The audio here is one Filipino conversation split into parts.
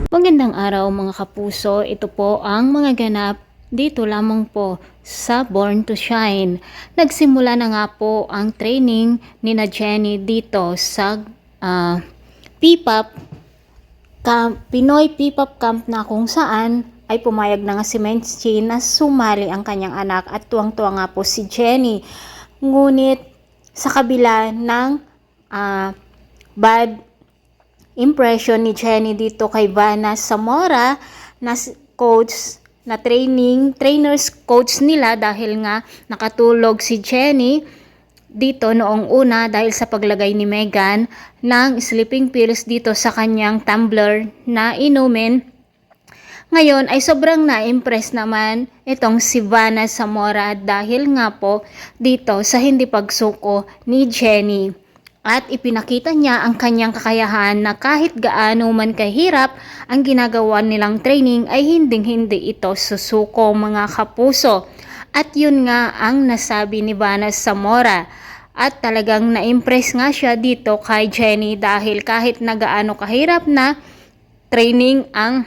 Magandang araw mga kapuso, ito po ang mga ganap dito lamang po sa Born to Shine. Nagsimula na nga po ang training ni na Jenny dito sa P-POP Camp, Pinoy P-POP Camp, na kung saan ay pumayag na nga si Menchi na sumali ang kanyang anak at tuwang-tuwa nga po si Jenny. Ngunit sa kabila ng bad impression ni Jenny dito kay Vanna Zamora na coach, na trainers coach nila, dahil nga nakatulog si Jenny dito noong una dahil sa paglagay ni Megan ng sleeping pills dito sa kanyang tumbler na inumin. Ngayon ay sobrang na-impress naman itong si Vanna Zamora dahil nga po dito sa hindi pagsuko ni Jenny. At ipinakita niya ang kanyang kakayahan na kahit gaano man kahirap ang ginagawa nilang training ay hindi ito susuko mga kapuso. At yun nga ang nasabi ni Vanna Zamora. At talagang na-impress nga siya dito kay Jenny dahil kahit na gaano kahirap na training ang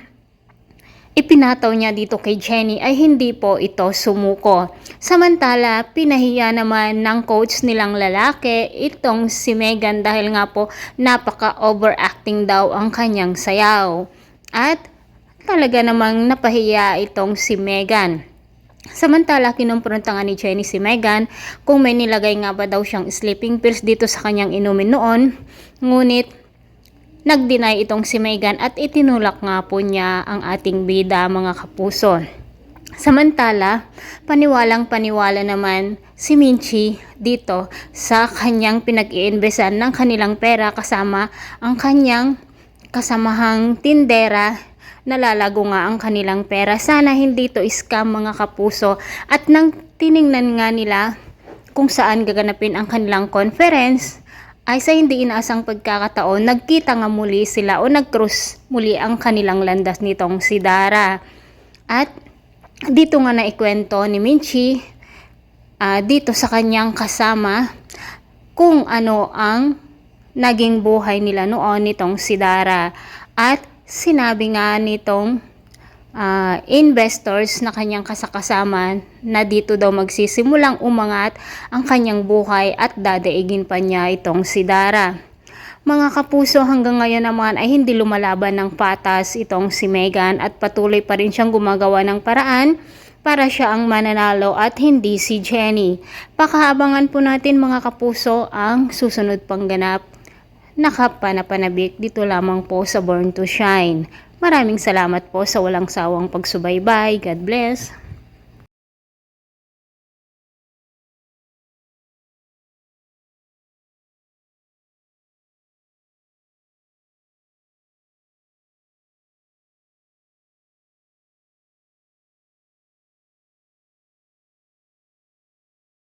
ipinataw niya dito kay Jenny ay hindi po ito sumuko. Samantala, pinahiya naman ng coach nilang lalaki itong si Megan dahil nga po napaka-overacting daw ang kanyang sayaw. At talaga namang napahiya itong si Megan. Samantala, kinumpronta nga ni Jenny si Megan kung may nilagay nga ba daw siyang sleeping pills dito sa kanyang inumin noon. Ngunit nag-deny itong si Megan at itinulak nga po niya ang ating bida mga kapuso. Samantala, paniwalang-paniwala naman si Minchi dito sa kanyang pinag-iinbesan ng kanilang pera kasama ang kanyang kasamahang tindera. Nalalago nga ang kanilang pera. Sana hindi to scam mga kapuso. At nang tiningnan nga nila kung saan gaganapin ang kanilang conference, ay sa hindi inaasang pagkakataon, nagkita nga muli sila o nag-cruise muli ang kanilang landas nitong si Dara. At dito nga naikwento ni Minchi dito sa kanyang kasama kung ano ang naging buhay nila noon nitong si Dara. At sinabi nga nitong investors na kanyang kasama na dito daw magsisimulang umangat ang kanyang buhay at dadaigin pa niya itong si Dara. Mga kapuso, hanggang ngayon naman ay hindi lumalaban ng patas itong si Megan at patuloy pa rin siyang gumagawa ng paraan para siya ang mananalo at hindi si Jenny. Pakaabangan po natin mga kapuso ang susunod pang ganap na kapanapanabik dito lamang po sa Born to Shine. Maraming salamat po sa walang sawang pagsubaybay. God bless.